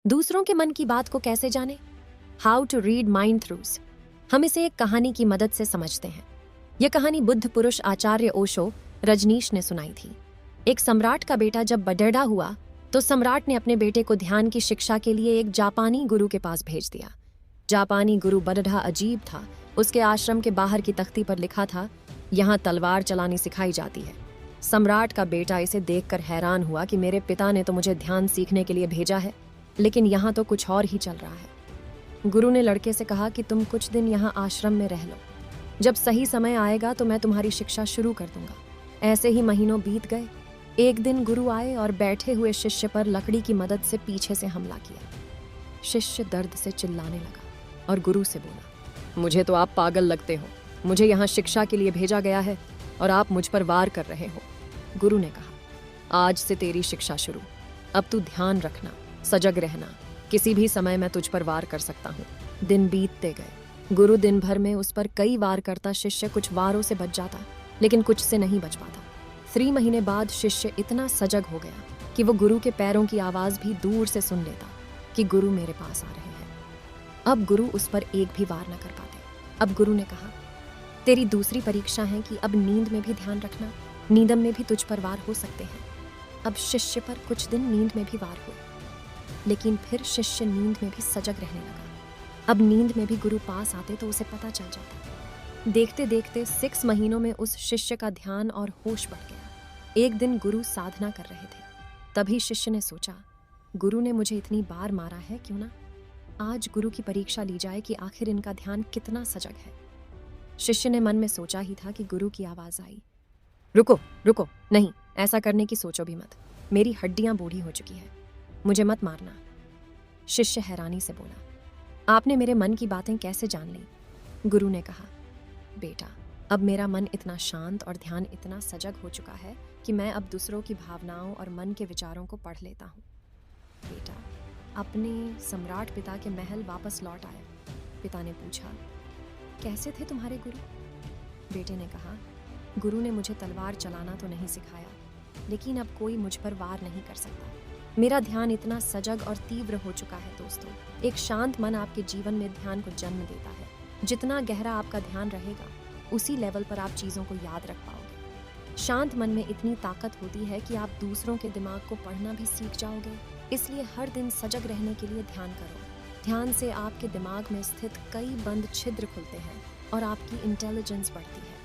दूसरों के मन की बात को कैसे जाने? How to read mind through. हम इसे एक कहानी की मदद से समझते हैं। यह कहानी बुद्ध पुरुष आचार्य ओशो रजनीश ने सुनाई थी। एक सम्राट का बेटा जब बड़ेड़ा हुआ तो सम्राट ने अपने बेटे को ध्यान की शिक्षा के लिए एक जापानी गुरु के पास भेज दिया। जापानी गुरु बड़ा अजीब था। उसके आश्रम के बाहर की तख्ती पर लिखा था, यहाँ तलवार चलानी सिखाई जाती है। सम्राट का बेटा इसे देखकर हैरान हुआ कि मेरे पिता ने तो मुझे ध्यान सीखने के लिए भेजा है, लेकिन यहाँ तो कुछ और ही चल रहा है। गुरु ने लड़के से कहा कि तुम कुछ दिन यहाँ आश्रम में रह लो, जब सही समय आएगा तो मैं तुम्हारी शिक्षा शुरू कर दूंगा। ऐसे ही महीनों बीत गए। एक दिन गुरु आए और बैठे हुए शिष्य पर लकड़ी की मदद से पीछे से हमला किया। शिष्य दर्द से चिल्लाने लगा और गुरु से बोला, मुझे तो आप पागल लगते हो। मुझे यहाँ शिक्षा के लिए भेजा गया है और आप मुझ पर वार कर रहे हो। गुरु ने कहा, आज से तेरी शिक्षा शुरू। अब तू ध्यान रखना, सजग रहना। किसी भी समय मैं तुझ पर वार कर सकता हूँ। दिन बीतते गए। गुरु दिन भर में उस पर कई वार करता। शिष्य कुछ वारों से बच जाता, लेकिन कुछ से नहीं बच पाता। 3 महीने बाद शिष्य इतना सजग हो गया कि वो गुरु के पैरों की आवाज भी दूर से सुन लेता कि गुरु मेरे पास आ रहे हैं। अब गुरु उस पर एक भी वार न कर पाते। अब गुरु ने कहा, तेरी दूसरी परीक्षा है कि अब नींद में भी ध्यान रखना। नींदम में भी तुझ पर वार हो सकते हैं। अब शिष्य पर कुछ दिन नींद में भी वार हुए, लेकिन फिर शिष्य नींद में भी सजग रहने लगा। अब नींद में भी गुरु पास आते तो उसे पता चल जाता। देखते देखते 6 महीनों में उस शिष्य का ध्यान और होश बढ़ गया। एक दिन गुरु साधना कर रहे थे। तभी शिष्य ने सोचा, गुरु ने मुझे इतनी बार मारा है, क्यों ना आज गुरु की परीक्षा ली जाए कि आखिर इनका ध्यान कितना सजग है। शिष्य ने मन में सोचा ही था कि गुरु की आवाज आई, रुको रुको, नहीं, ऐसा करने की सोचो भी मत। मेरी हड्डियां बूढ़ी हो चुकी है, मुझे मत मारना। शिष्य हैरानी से बोला, आपने मेरे मन की बातें कैसे जान ली? गुरु ने कहा, बेटा, अब मेरा मन इतना शांत और ध्यान इतना सजग हो चुका है कि मैं अब दूसरों की भावनाओं और मन के विचारों को पढ़ लेता हूँ। बेटा, अपने सम्राट पिता के महल वापस लौट आए। पिता ने पूछा, कैसे थे तुम्हारे गुरु? बेटे ने कहा, गुरु ने मुझे तलवार चलाना तो नहीं सिखाया, लेकिन अब कोई मुझ पर वार नहीं कर सकता। मेरा ध्यान इतना सजग और तीव्र हो चुका है। दोस्तों, एक शांत मन आपके जीवन में ध्यान को जन्म देता है। जितना गहरा आपका ध्यान रहेगा, उसी लेवल पर आप चीज़ों को याद रख पाओगे। शांत मन में इतनी ताकत होती है कि आप दूसरों के दिमाग को पढ़ना भी सीख जाओगे। इसलिए हर दिन सजग रहने के लिए ध्यान करो। ध्यान से आपके दिमाग में स्थित कई बंद छिद्र खुलते हैं और आपकी इंटेलिजेंस बढ़ती है।